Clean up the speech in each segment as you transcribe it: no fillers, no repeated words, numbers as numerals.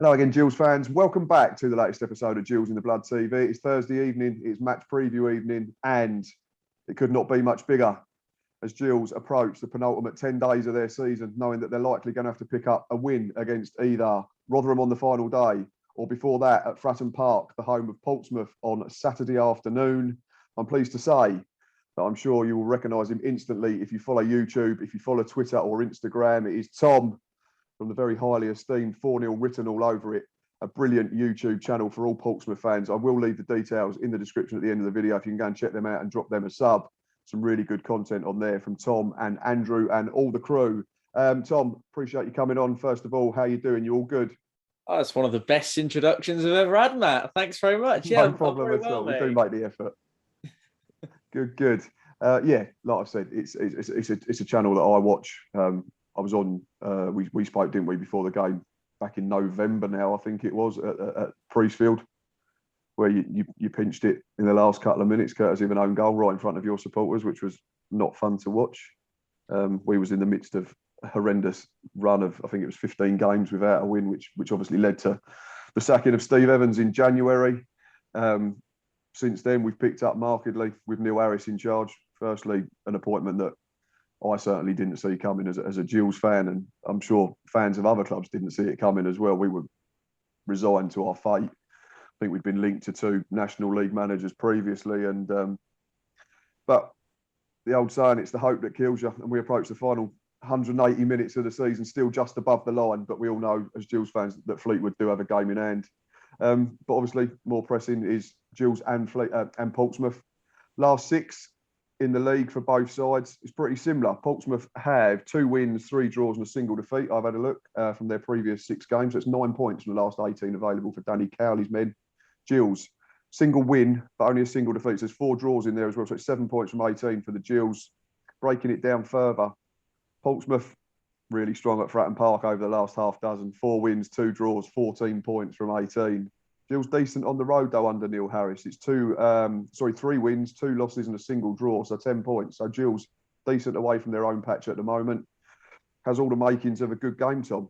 Hello again, Gills fans. Welcome back to the latest episode of Gills in the Blood TV. It's Thursday evening, it's match preview evening, and it could not be much bigger as Gills approach the penultimate 10 days of their season, knowing that they're likely going to have to pick up a win against either Rotherham on the final day or before that at Fratton Park, the home of Portsmouth, on Saturday afternoon. I'm pleased to say that I'm sure you will recognise him instantly if you follow YouTube, if you follow Twitter or Instagram. It is Tom from the very highly esteemed Fournilwrittenalloverit, a brilliant YouTube channel for all Portsmouth fans. I will leave the details in the description at the end of the video if you can go and check them out and drop them a sub. Some really good content on there from Tom and Andrew and all the crew. Tom, appreciate you coming on. First of all, how you doing? You all good? Oh, that's one of the best introductions I've ever had, Matt. Thanks very much. Yeah, no problem at all. We do make the effort. Good. Yeah, like I said, it's a channel that I watch. I was on. We spoke, didn't we, before the game back in November? Now I think it was at Priestfield, where you pinched it in the last couple of minutes, courtesy of an own goal right in front of your supporters, which was not fun to watch. We was in the midst of a horrendous run of, I think it was 15 games without a win, which obviously led to the sacking of Steve Evans in January. Since then, we've picked up markedly with Neil Harris in charge. Firstly, an appointment that I certainly didn't see coming as a Gills fan, and I'm sure fans of other clubs didn't see it coming as well. We were resigned to our fate. I think we'd been linked to two National League managers previously, but the old saying, it's the hope that kills you, and we approach the final 180 minutes of the season still just above the line, but we all know as Gills fans that Fleetwood do have a game in hand. But obviously more pressing is Gills and Portsmouth. Last six in the league for both sides is pretty similar. Portsmouth have 2 wins, 3 draws and a single defeat. I've had a look from their previous 6 games. That's 9 points from the last 18 available for Danny Cowley's men. Gills, single win, but only a single defeat. So there's 4 draws in there as well. So it's 7 points from 18 for the Gills. Breaking it down further, Portsmouth really strong at Fratton Park over the last half dozen. 4 wins, 2 draws, 14 points from 18. Gills decent on the road though under Neil Harris. It's 3 wins, 2 losses and a single draw, so 10 points. So Gills decent away from their own patch at the moment. Has all the makings of a good game, Tom.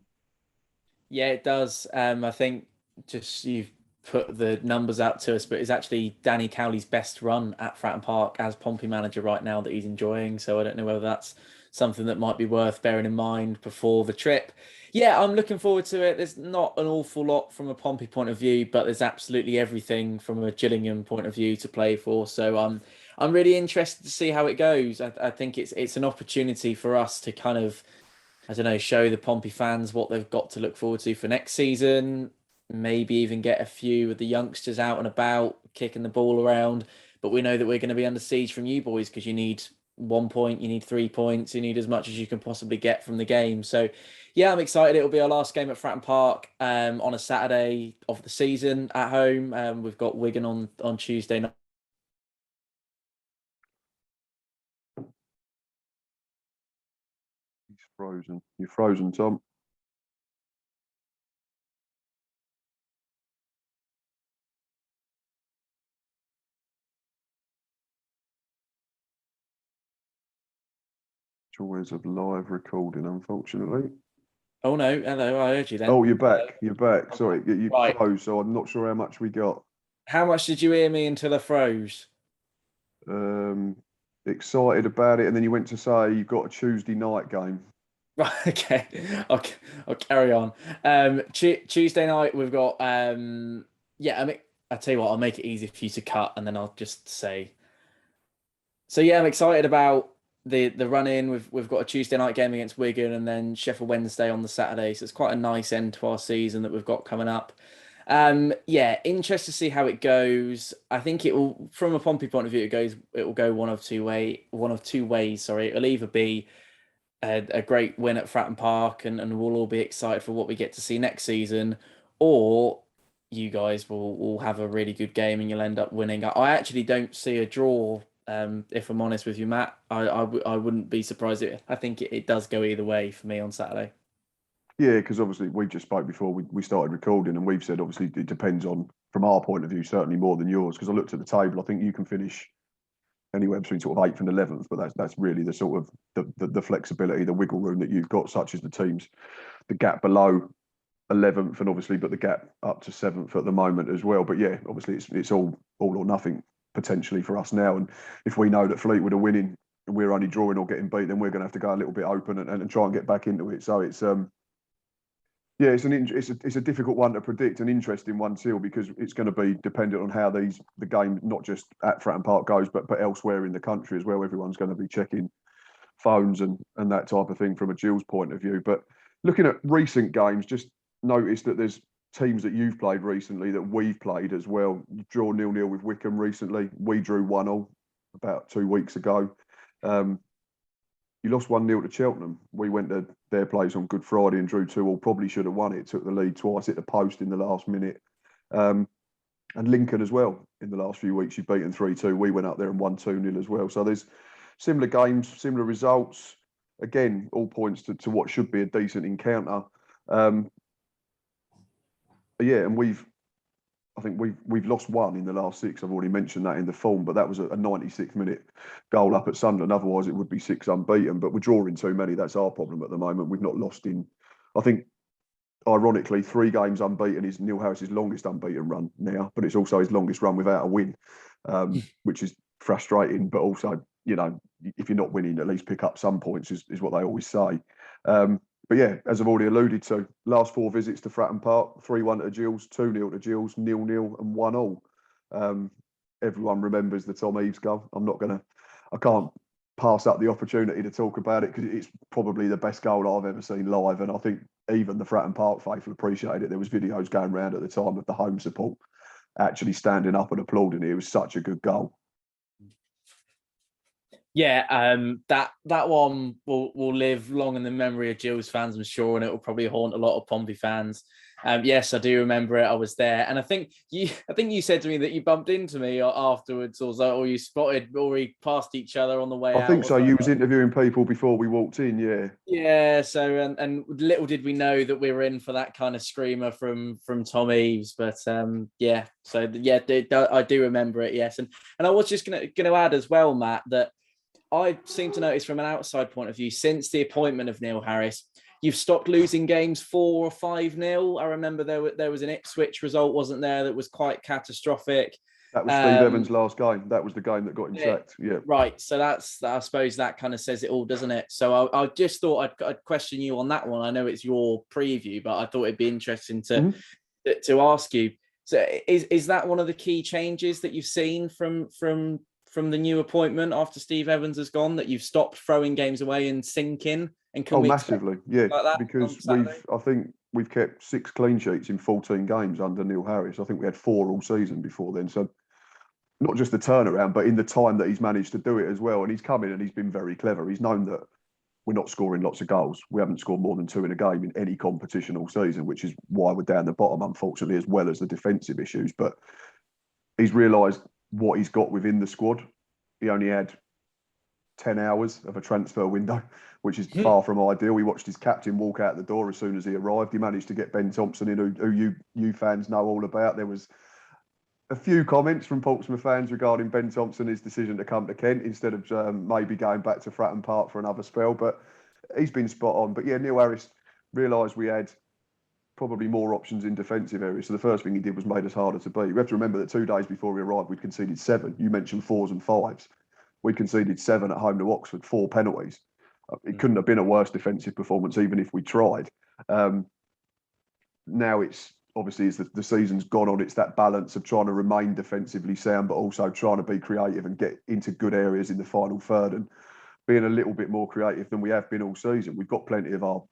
Yeah, it does. I think just you've put the numbers out to us, but it's actually Danny Cowley's best run at Fratton Park as Pompey manager right now that he's enjoying. So I don't know whether that's something that might be worth bearing in mind before the trip. Yeah, I'm looking forward to it. There's not an awful lot from a Pompey point of view, but there's absolutely everything from a Gillingham point of view to play for. So I'm really interested to see how it goes. I think it's an opportunity for us to kind of, I don't know, show the Pompey fans what they've got to look forward to for next season. Maybe even get a few of the youngsters out and about, kicking the ball around. But we know that we're going to be under siege from you boys because you need 1 point, you need 3 points, you need as much as you can possibly get from the game. So yeah, I'm excited. It'll be our last game at Fratton Park on a Saturday of the season at home. We've got Wigan on Tuesday night. He's frozen. You're frozen, Tom. Always a live recording, unfortunately. Oh no, hello, I heard you then. Oh, you're back. You're back. Sorry, you right. Froze, so I'm not sure how much we got. How much did you hear me until I froze? Excited about it, and then you went to say you've got a Tuesday night game. Right, okay. I'll carry on. Tuesday night we've got yeah, I'll tell you what, I'll make it easy for you to cut and then I'll just say. So yeah, I'm excited about the run in. We've got a Tuesday night game against Wigan and then Sheffield Wednesday on the Saturday. So it's quite a nice end to our season that we've got coming up. Yeah, interested to see how it goes. I think it will, from a Pompey point of view, it will go one of two ways. Sorry, it'll either be a great win at Fratton Park and we'll all be excited for what we get to see next season, or you guys will have a really good game and you'll end up winning. I actually don't see a draw. If I'm honest with you, Matt, I wouldn't be surprised. I think it does go either way for me on Saturday. Yeah, because obviously we just spoke before we started recording, and we've said obviously it depends on, from our point of view, certainly more than yours. Because I looked at the table, I think you can finish anywhere between sort of 8th and 11th, but that's really the sort of the flexibility, the wiggle room that you've got, such as the teams, the gap below 11th, and obviously, but the gap up to 7th at the moment as well. But yeah, obviously, it's all or nothing potentially for us now. And if we know that Fleetwood are winning and we're only drawing or getting beat, then we're going to have to go a little bit open and try and get back into it. So it's yeah, it's a difficult one to predict, an interesting one too, because it's going to be dependent on how the game, not just at Fratton Park goes, but elsewhere in the country as well. Everyone's going to be checking phones and that type of thing from a Gills point of view. But looking at recent games, just noticed that there's teams that you've played recently that we've played as well. You draw 0-0 with Wycombe recently. We drew 1-0 about 2 weeks ago. You lost 1-0 to Cheltenham. We went to their place on Good Friday and drew 2-2. Probably should have won it. Took the lead twice, hit the post in the last minute. And Lincoln as well. In the last few weeks, you've beaten 3-2. We went up there and won 2-0 as well. So there's similar games, similar results. Again, all points to what should be a decent encounter. Yeah, and I think we've lost one in the last 6. I've already mentioned that in the form, but that was a 96-minute goal up at Sunderland. Otherwise, it would be 6 unbeaten. But we're drawing too many. That's our problem at the moment. We've not lost in, I think, ironically, 3 games unbeaten is Neil Harris's longest unbeaten run now, but it's also his longest run without a win, which is frustrating. But also, you know, if you're not winning, at least pick up some points is what they always say. But yeah, as I've already alluded to, last 4 visits to Fratton Park, 3-1 to Gills, 2-0 to Gills, 0-0 and 1-1. Everyone remembers the Tom Eaves goal. I can't pass up the opportunity to talk about it because it's probably the best goal I've ever seen live. And I think even the Fratton Park faithful appreciate it. There was videos going around at the time of the home support actually standing up and applauding it. It was such a good goal. Yeah, that one will live long in the memory of Gills fans, I'm sure, and it will probably haunt a lot of Pompey fans. Yes, I do remember it. I was there, and I think you said to me that you bumped into me afterwards, or you spotted, or we passed each other on the way out. I think so. You was interviewing people before we walked in, yeah. Yeah. So and little did we know that we were in for that kind of screamer from Tom Eaves, but yeah. So yeah, I do remember it. Yes, and I was just gonna add as well, Matt, that I seem to notice from an outside point of view, since the appointment of Neil Harris, you've stopped losing games 4 or 5-0. I remember there was an Ipswich result, wasn't there, that was quite catastrophic. That was Steve Evans' last game. That was the game that got him sacked. Yeah. Right. So I suppose that kind of says it all, doesn't it? So I just thought I'd question you on that one. I know it's your preview, but I thought it'd be interesting to ask you. So is that one of the key changes that you've seen from the new appointment after Steve Evans has gone, that you've stopped throwing games away and sinking? And can massively, yeah, like because I think we've kept 6 clean sheets in 14 games under Neil Harris. I think we had 4 all season before then. So not just the turnaround, but in the time that he's managed to do it as well. And he's come in and he's been very clever. He's known that we're not scoring lots of goals. We haven't scored more than 2 in a game in any competition all season, which is why we're down the bottom, unfortunately, as well as the defensive issues. But he's realised what he's got within the squad. He only had 10 hours of a transfer window, which is far from ideal. We watched his captain walk out the door as soon as he arrived. He managed to get Ben Thompson in, who you fans know all about. There was a few comments from Portsmouth fans regarding Ben Thompson, his decision to come to Kent instead of maybe going back to Fratton Park for another spell. But he's been spot on. But yeah, Neil Harris realised we had probably more options in defensive areas. So the first thing he did was made us harder to beat. We have to remember that 2 days before we arrived, we'd conceded 7. You mentioned 4s and 5s. We conceded 7 at home to Oxford, 4 penalties. It couldn't have been a worse defensive performance, even if we tried. Now it's obviously, as the season's gone on, it's that balance of trying to remain defensively sound, but also trying to be creative and get into good areas in the final third and being a little bit more creative than we have been all season. We've got plenty of our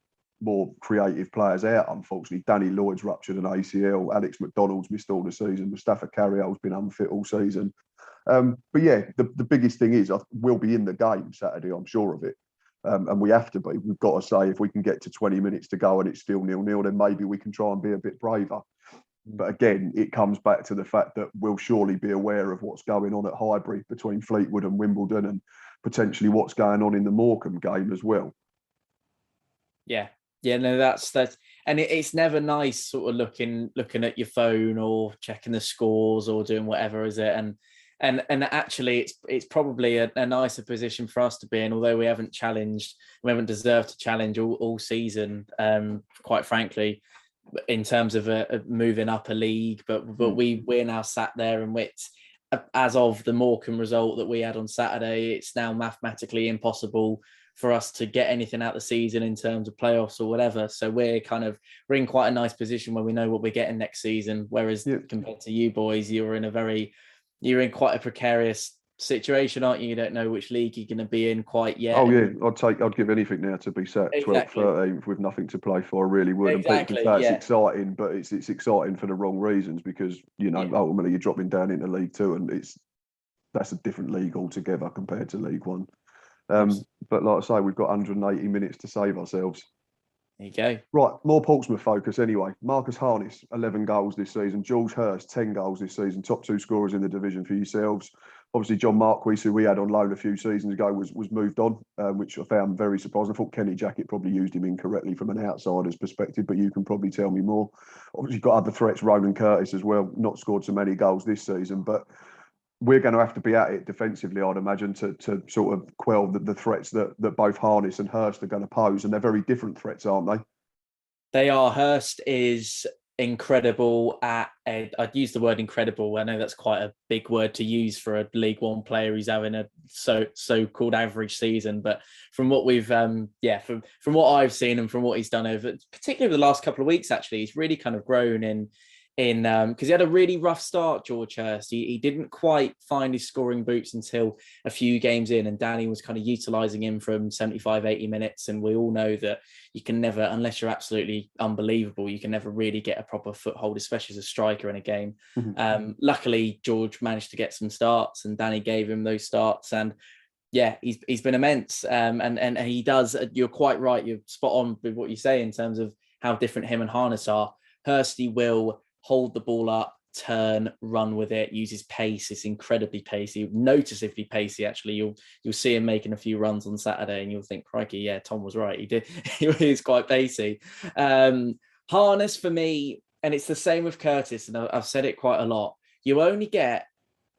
more creative players out, unfortunately. Danny Lloyd's ruptured an ACL. Alex McDonald's missed all the season. Mustafa Carriol's been unfit all season. But yeah, the biggest thing is we'll be in the game Saturday, I'm sure of it. And we have to be. We've got to say, if we can get to 20 minutes to go and it's still 0-0, then maybe we can try and be a bit braver. But again, it comes back to the fact that we'll surely be aware of what's going on at Highbury between Fleetwood and Wimbledon, and potentially what's going on in the Morecambe game as well. Yeah. No, that's and it's never nice sort of looking at your phone or checking the scores or doing whatever, is it? And actually it's probably a nicer position for us to be in, although we haven't deserved to challenge all season, quite frankly. in terms of moving up a league, but we're now sat there, and it's, as of the Morecambe result that we had on Saturday, it's now mathematically impossible for us to get anything out of the season in terms of playoffs or whatever. So we're in quite a nice position where we know what we're getting next season. Whereas compared to you boys, you're in quite a precarious situation, aren't you? You don't know which league you're going to be in quite yet. Oh yeah, I'd give anything now to be sat 12th, 13th with nothing to play for. I really would. Exactly. And people say it's exciting, but it's exciting for the wrong reasons, because ultimately you're dropping down into League Two, and that's a different league altogether compared to League One. But like I say, we've got 180 minutes to save ourselves. There you go. Right, more Portsmouth focus anyway. Marcus Harness, 11 goals this season. George Hurst, 10 goals this season. Top 2 scorers in the division for yourselves. Obviously, John Marquis, who we had on loan a few seasons ago, was moved on, which I found very surprising. I thought Kenny Jackett probably used him incorrectly from an outsider's perspective, but you can probably tell me more. Obviously, got other threats, Ronan Curtis as well, not scored so many goals this season, but we're going to have to be at it defensively, I'd imagine, to sort of quell the threats that both Harness and Hurst are going to pose. And they're very different threats, aren't they? They are. Hurst is incredible I'd use the word incredible. I know that's quite a big word to use for a League One player who's having a so-called average season. But from what we've, from what I've seen and from what he's done over, particularly the last couple of weeks, actually, he's really kind of grown in because he had a really rough start, George Hurst. He didn't quite find his scoring boots until a few games in, and Danny was kind of utilising him from 75, 80 minutes. And we all know that you can never, unless you're absolutely unbelievable, you can never really get a proper foothold, especially as a striker in a game. Mm-hmm. Luckily, George managed to get some starts, and Danny gave him those starts. And yeah, he's been immense. And he does, you're quite right, you're spot on with what you say in terms of how different him and Harness are. Hursty will hold the ball up, turn, run with it, use his pace. It's incredibly pacey, noticeably pacey. Actually, you'll see him making a few runs on Saturday, and you'll think, crikey, yeah, Tom was right. He did. He is quite pacey. Harness for me, and it's the same with Curtis, and I've said it quite a lot. You only get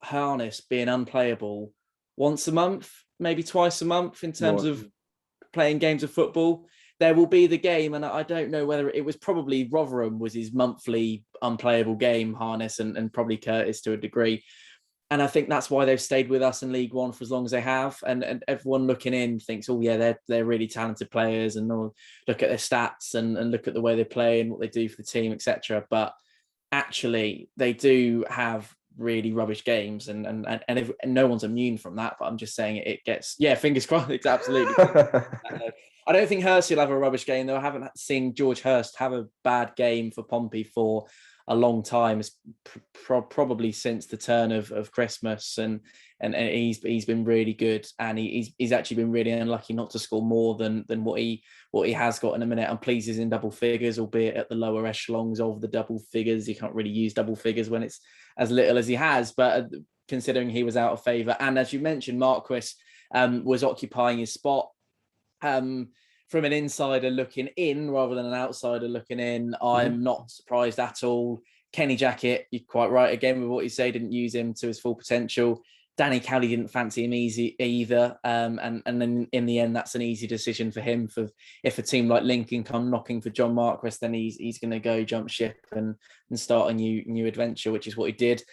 Harness being unplayable once a month, maybe twice a month in terms of playing games of football. There will be the game, and I don't know whether it was probably Rotherham was his monthly unplayable game, Harness, and probably Curtis to a degree. And I think that's why they've stayed with us in League One for as long as they have. And everyone looking in thinks, oh yeah, they're really talented players, and they'll look at their stats and look at the way they play and what they do for the team, etc. But actually, they do have really rubbish games, and no one's immune from that. But I'm just saying it gets, fingers crossed. It's absolutely. I don't think Hurst will have a rubbish game, though. I haven't seen George Hurst have a bad game for Pompey for a long time. It's probably since the turn of Christmas, and he's been really good, and he's actually been really unlucky not to score more than what he has got in a minute. I'm pleased he's in double figures, albeit at the lower echelons of the double figures. You can't really use double figures when it's as little as he has, but considering he was out of favour, and as you mentioned, Marquis was occupying his spot. From an insider looking in rather than an outsider looking in, I'm not surprised at all. Kenny Jackett, you're quite right again with what you say, didn't use him to his full potential. Danny Cowley didn't fancy him either. And then in the end, that's an easy decision for him. If a team like Lincoln come knocking for John Marquis, then he's going to go jump ship and start a new adventure, which is what he did.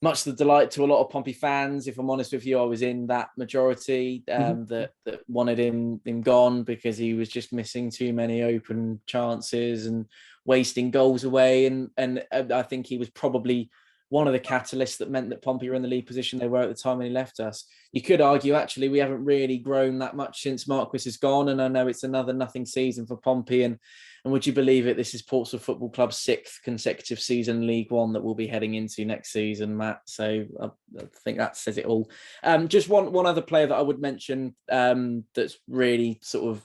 Much to the delight to a lot of Pompey fans. If I'm honest with you, I was in that majority that wanted him gone because he was just missing too many open chances and wasting goals away. And I think he was probably one of the catalysts that meant that Pompey were in the league position they were at the time when he left us. You could argue, actually, we haven't really grown that much since Marquis is gone. And I know it's another nothing season for Pompey. And would you believe it? This is Portsmouth Football Club's 6th consecutive season in League One that we'll be heading into next season, Matt. So I think that says it all. Just one other player that I would mention that's really sort of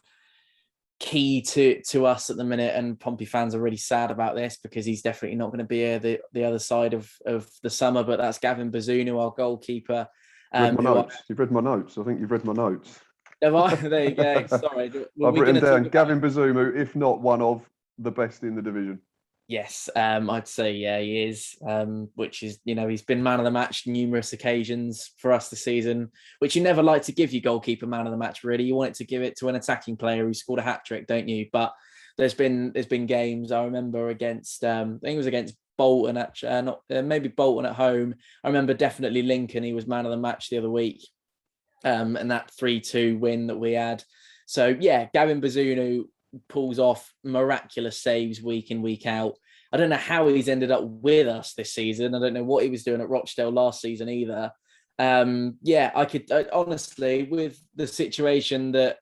key to us at the minute, and Pompey fans are really sad about this because he's definitely not going to be here the other side of the summer, but that's Gavin Bazunu, our goalkeeper. You've read my notes. I think you've read my notes. Have I? There you go. Sorry. I've written down Gavin Bazunu, if not one of the best in the division. Yes, I'd say, he is, which is, he's been man of the match numerous occasions for us this season, which you never like to give your goalkeeper man of the match, really. You want it to give it to an attacking player who scored a hat-trick, don't you? But there's been games I remember against I think it was against Bolton maybe Bolton at home. I remember definitely Lincoln. He was man of the match the other week, and that 3-2 win that we had. So yeah, Gavin Bazunu pulls off miraculous saves week in, week out. I don't know how he's ended up with us this season. I don't know what he was doing at Rochdale last season either. I could honestly, with the situation that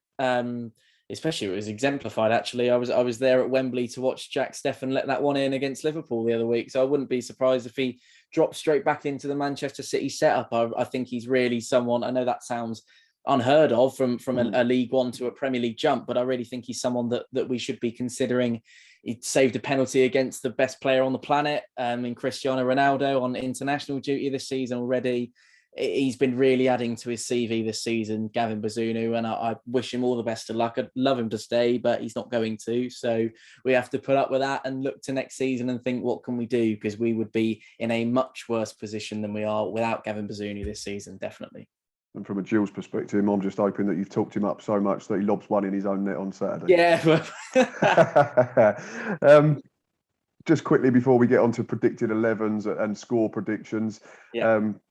especially it was exemplified actually. I was there at Wembley to watch Jack Steffen let that one in against Liverpool the other week. So I wouldn't be surprised if he dropped straight back into the Manchester City setup. I think he's really someone, I know that sounds unheard of from a League One to a Premier League jump, but I really think he's someone that we should be considering. He saved a penalty against the best player on the planet in Cristiano Ronaldo on international duty this season already. He's been really adding to his CV this season, Gavin Bazunu, and I wish him all the best of luck. I'd love him to stay, but he's not going to. So we have to put up with that and look to next season and think, what can we do? Because we would be in a much worse position than we are without Gavin Bazunu this season, definitely. And from a Gills perspective, I'm just hoping that you've talked him up so much that he lobs one in his own net on Saturday. Yeah. Just quickly before we get on to predicted 11s and score predictions,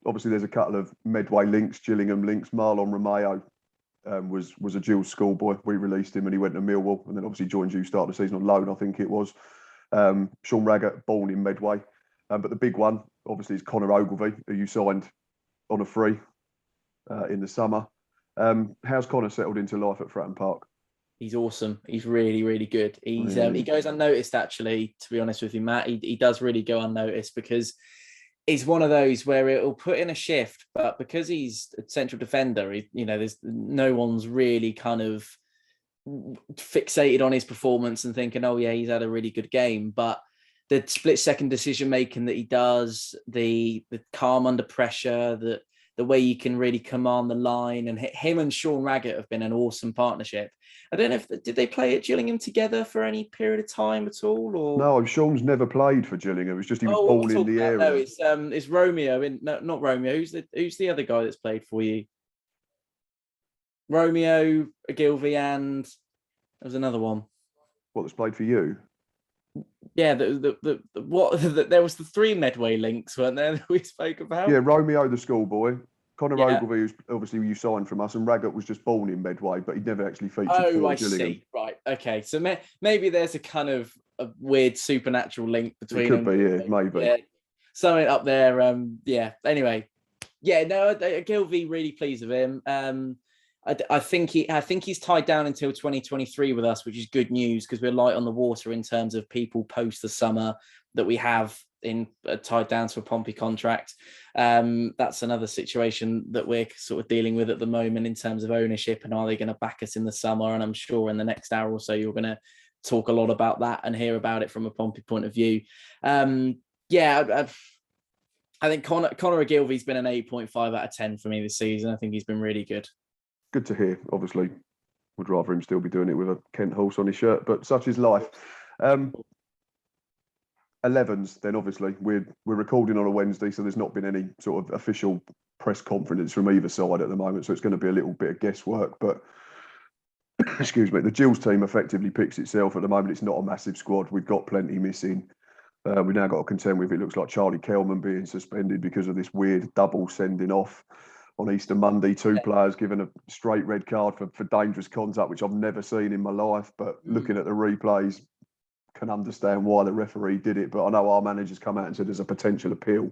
obviously there's a couple of Medway links, Gillingham links. Marlon Romeo was a Gills schoolboy. We released him and he went to Millwall and then obviously joined you start of the season on loan, I think it was. Sean Raggett, born in Medway. But the big one, obviously, is Connor Ogilvie, who you signed on a free in the summer. How's Connor settled into life at Fratton Park? He's awesome. He's really, really good. He goes unnoticed, actually, to be honest with you, Matt. He does really go unnoticed because he's one of those where it'll put in a shift, but because he's a central defender, there's no one's really kind of fixated on his performance and thinking, oh yeah, he's had a really good game. But the split-second decision-making that he does, the calm under pressure, the way you can really command the line, and him and Sean Raggett have been an awesome partnership. I don't know did they play at Gillingham together for any period of time at all? Or no, Sean's never played for Gillingham. It was just he was ball in the area. No, it's Romeo. Not Romeo. Who's the other guy that's played for you? Romeo, Ogilvie, and there was another one. What, that's played for you? Yeah, there was the three Medway links, weren't there, that we spoke about? Yeah, Romeo the schoolboy, Connor Ogilvie, who's obviously you signed from us, and Raggett was just born in Medway, but he'd never actually featured for Gillingham. See. Right, okay. So maybe there's a kind of a weird supernatural link between them. It could be, yeah, maybe. Yeah, something up there. Anyway. Yeah, no, Ogilvie really pleased with him. I think he's tied down until 2023 with us, which is good news because we're light on the water in terms of people post the summer that we have tied down to a Pompey contract. That's another situation that we're sort of dealing with at the moment in terms of ownership and are they going to back us in the summer? And I'm sure in the next hour or so you're going to talk a lot about that and hear about it from a Pompey point of view. I think Connor Ogilvie's been an 8.5 out of 10 for me this season. I think he's been really good. Good to hear. Obviously, would rather him still be doing it with a Kent horse on his shirt, but such is life. 11s, then obviously we're recording on a Wednesday, so there's not been any sort of official press conference from either side at the moment, so it's going to be a little bit of guesswork. But excuse me, the Gills team effectively picks itself at the moment. It's not a massive squad. We've got plenty missing. We've now got to contend with, it looks like, Charlie Kelman being suspended because of this weird double sending off on Easter Monday. Two players given a straight red card for dangerous contact, which I've never seen in my life. But looking at the replays, can understand why the referee did it. But I know our manager's come out and said there's a potential appeal,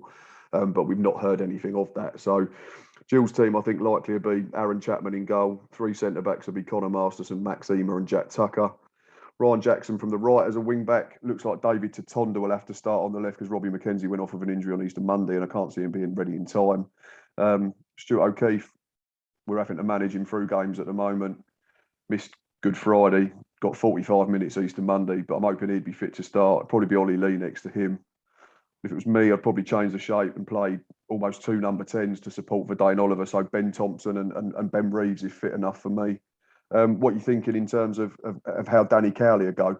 but we've not heard anything of that. So Gill's team, I think, likely to be Aaron Chapman in goal. Three centre-backs will be Connor Masterson, Max Emer and Jack Tucker. Ryan Jackson from the right as a wing-back. Looks like David Tatonda will have to start on the left because Robbie McKenzie went off with an injury on Easter Monday and I can't see him being ready in time. Stuart O'Keefe, we're having to manage him through games at the moment. Missed Good Friday, got 45 minutes Easter Monday, but I'm hoping he'd be fit to start. It'd probably be Ollie Lee next to him. If it was me, I'd probably change the shape and play almost two number 10s to support Fratton Oliver. So Ben Thompson and Ben Reeves is fit enough for me. What are you thinking in terms of how Danny Cowley will go?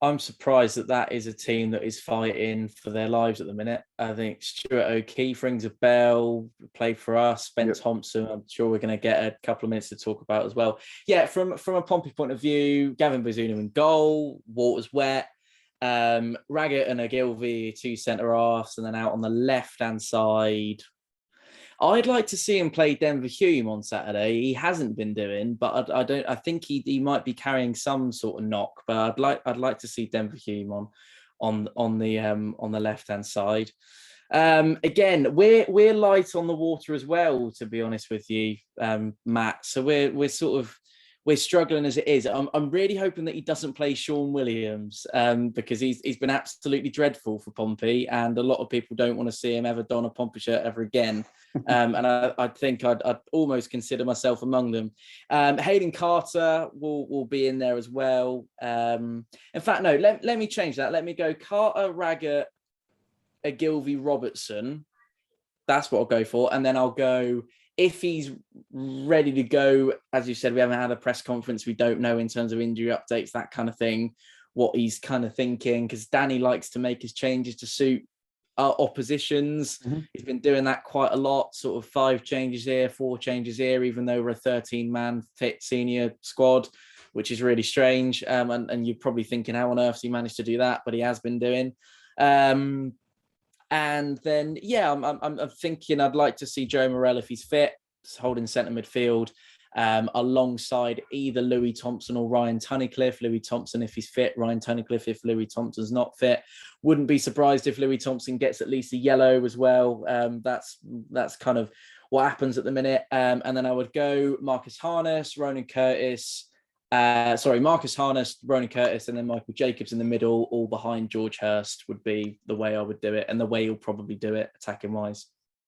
I'm surprised that that is a team that is fighting for their lives at the minute. I think Stuart O'Keefe rings a bell, played for us. Ben Thompson, I'm sure we're going to get a couple of minutes to talk about as well. Yeah, from a Pompey point of view, Gavin Bazunu in goal, Water's wet. Raggett and Ogilvy, two centre halves, and then out on the left-hand side, I'd like to see him play Denver Hume on Saturday. He hasn't been doing, but I don't. I think he might be carrying some sort of knock. But I'd like to see Denver Hume on the left hand side. Again, we're light on the water as well, to be honest with you, Matt. So we're struggling as it is. I'm really hoping that he doesn't play Sean Williams because he's been absolutely dreadful for Pompey, and a lot of people don't want to see him ever don a Pompey shirt ever again. And I think I'd almost consider myself among them. Hayden Carter will be in there as well. In fact, no, let me change that. Let me go Carter, Raggett, Ogilvy, Robertson. That's what I'll go for. And then I'll go, if he's ready to go, as you said, we haven't had a press conference. We don't know in terms of injury updates, that kind of thing, what he's kind of thinking, because Danny likes to make his changes to suit our oppositions. Mm-hmm. He's been doing that quite a lot, sort of 5 changes here, 4 changes here, even though we're a 13-man fit senior squad, which is really strange. And you're probably thinking, how on earth has he managed to do that? But he has been doing. And then, yeah, I'm thinking I'd like to see Joe Morrell, if he's fit, holding centre midfield, alongside either Louis Thompson or Ryan Tunnicliffe. Louis Thompson if he's fit, Ryan Tunnicliffe if Louis Thompson's not fit. Wouldn't be surprised if Louis Thompson gets at least a yellow as well. That's kind of what happens at the minute. And then I would go Marcus Harness, Ronan Curtis, Marcus Harness, Ronan Curtis, and then Michael Jacobs in the middle, all behind George Hurst, would be the way I would do it, and the way he'll probably do it, attacking wise.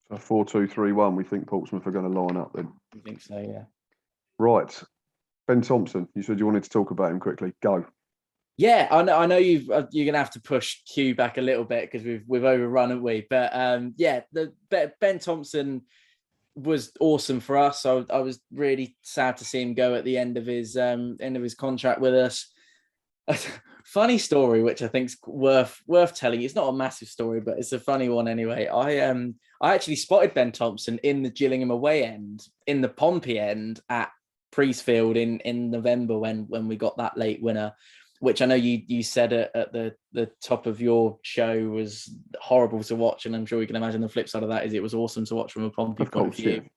So 4-2-3-1, we think Portsmouth are going to line up then? I think so, yeah. Right. Ben Thompson, you said you wanted to talk about him quickly. Go. Yeah, I know you're going to have to push Q back a little bit because we've overrun, haven't we? But Ben Thompson was awesome for us. So I was really sad to see him go at the end of his contract with us. Funny story, which I think is worth telling. It's not a massive story, but it's a funny one anyway. I actually spotted Ben Thompson in the Gillingham away end, in the Pompey end at Priestfield in November when we got that late winner, which I know you said at the top of your show was horrible to watch, and I'm sure you can imagine the flip side of that is it was awesome to watch from a Pompey point of view. Yeah.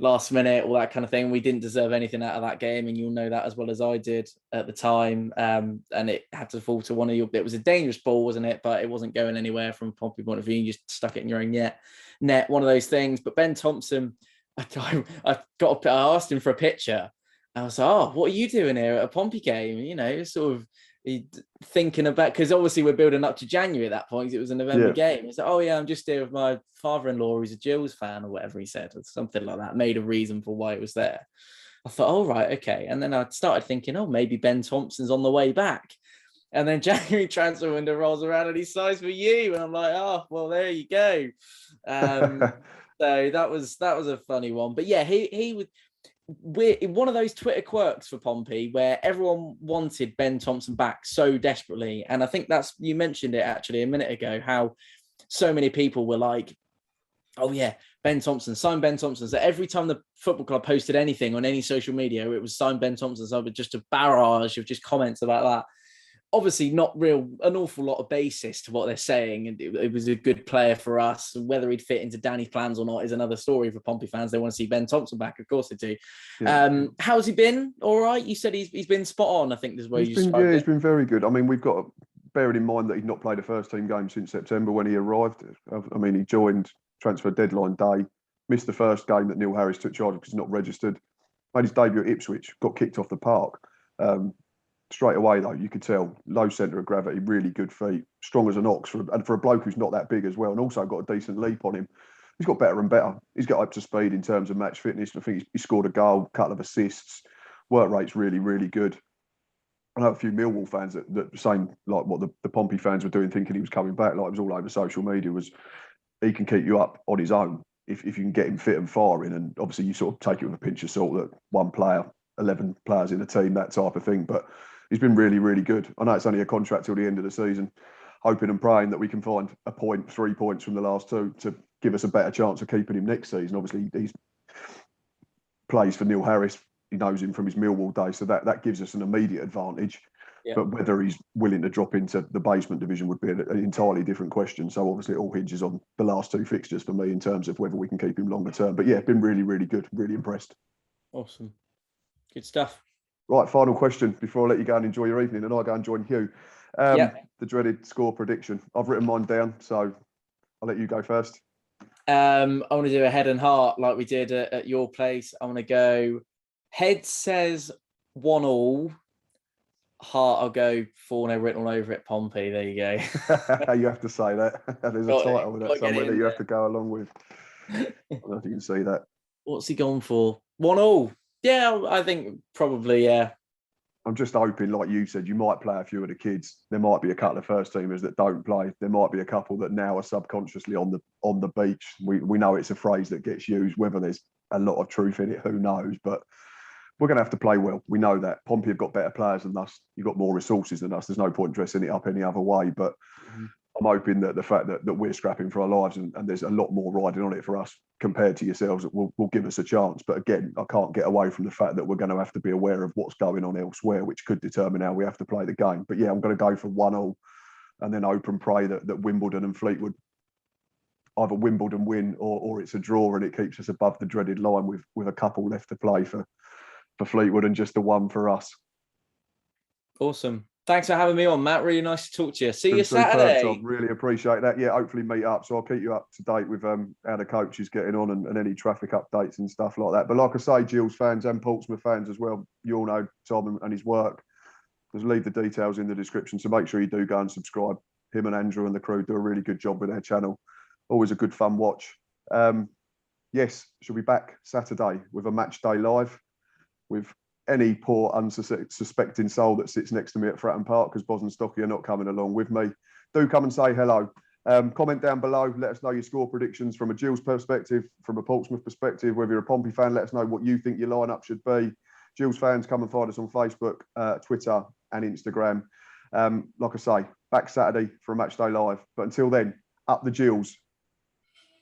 Last minute, all that kind of thing. We didn't deserve anything out of that game, and you'll know that as well as I did at the time. And it had to fall to one of your. It was a dangerous ball, wasn't it? But it wasn't going anywhere from a Pompey point of view. You just stuck it in your own net. One of those things. But Ben Thompson, I asked him for a picture. I was like, "Oh, what are you doing here at a Pompey game?" You know, sort of thinking about, because obviously we're building up to January at that point because it was a November game. He's like, "Oh yeah, I'm just here with my father-in-law who's a Gills fan," or whatever he said, or something like that. Made a reason for why it was there. I thought, "Oh right, okay." And then I started thinking, "Oh, maybe Ben Thompson's on the way back." And then January transfer window rolls around and he signs for you, and I'm like, "Oh well, there you go." So that was a funny one, but yeah, he would. We're one of those Twitter quirks for Pompey where everyone wanted Ben Thompson back so desperately. And I think you mentioned it actually a minute ago, how so many people were like, "Oh yeah, Ben Thompson, sign Ben Thompson." So every time the football club posted anything on any social media, it was sign Ben Thompson. So just a barrage of just comments about that. Obviously not an awful lot of basis to what they're saying. And it was a good player for us. Whether he'd fit into Danny's plans or not is another story for Pompey fans. They want to see Ben Thompson back. Of course they do. Yeah. How's he been? All right. You said he's been spot on, I think this is where he's been very good. I mean, we've got to bear in mind that he'd not played a first team game since September when he arrived. I mean, he joined transfer deadline day, missed the first game that Neil Harris took charge of because he's not registered. Made his debut at Ipswich, got kicked off the park. Straight away, though, you could tell, low centre of gravity, really good feet, strong as an ox, and for a bloke who's not that big as well, and also got a decent leap on him. He's got better and better. He's got up to speed in terms of match fitness. I think he scored a goal, a couple of assists. Work rate's really, really good. I know a few Millwall fans that saying like what the Pompey fans were doing, thinking he was coming back, like it was all over social media, was he can keep you up on his own if you can get him fit and firing. And obviously you sort of take it with a pinch of salt that one player, 11 players in a team, that type of thing. But he's been really, really good. I know it's only a contract till the end of the season, hoping and praying that we can find a point, 3 points from the last two to give us a better chance of keeping him next season. Obviously, he's plays for Neil Harris. He knows him from his Millwall days, so that gives us an immediate advantage. Yeah. But whether he's willing to drop into the basement division would be an entirely different question. So obviously, it all hinges on the last two fixtures for me in terms of whether we can keep him longer term. But yeah, been really, really good. Really impressed. Awesome. Good stuff. Right, final question before I let you go and enjoy your evening, and I go and join Hugh. The dreaded score prediction. I've written mine down, so I'll let you go first. I want to do a head and heart like we did at your place. I want to go head says 1-1. Heart, I'll go Fournilwrittenalloverit Pompey. There you go. You have to say that. There's a title with that somewhere that you have to go along with. I don't know if you can see that. What's he gone for? 1-1. Yeah, I think probably, yeah. I'm just hoping, like you said, you might play a few of the kids. There might be a couple of first teamers that don't play. There might be a couple that now are subconsciously on the beach. We know it's a phrase that gets used. Whether there's a lot of truth in it, who knows? But we're going to have to play well. We know that. Pompey have got better players than us. You've got more resources than us. There's no point dressing it up any other way. But I'm hoping that the fact that we're scrapping for our lives and there's a lot more riding on it for us compared to yourselves will give us a chance. But again, I can't get away from the fact that we're going to have to be aware of what's going on elsewhere, which could determine how we have to play the game. But yeah, I'm going to go for 1-1 and then hope and pray that Wimbledon and Fleetwood, either Wimbledon win or it's a draw and it keeps us above the dreaded line with a couple left to play for Fleetwood and just the one for us. Awesome. Thanks for having me on, Matt. Really nice to talk to you. See you Superb, Saturday. Tom. Really appreciate that. Yeah, hopefully meet up. So I'll keep you up to date with how the coach is getting on and any traffic updates and stuff like that. But like I say, Gills fans and Portsmouth fans as well, you all know Tom and his work. Just leave the details in the description. So make sure you do go and subscribe. Him and Andrew and the crew do a really good job with their channel. Always a good fun watch. Yes, she'll be back Saturday with a match day live with any poor unsuspecting soul that sits next to me at Fratton Park, because Boz and Stocky are not coming along with me. Do come and say hello. Comment down below. Let us know your score predictions from a Gills perspective, from a Portsmouth perspective. Whether you're a Pompey fan, let us know what you think your lineup should be. Gills fans, come and find us on Facebook, Twitter and Instagram. Like I say, back Saturday for a match day live. But until then, up the Gills.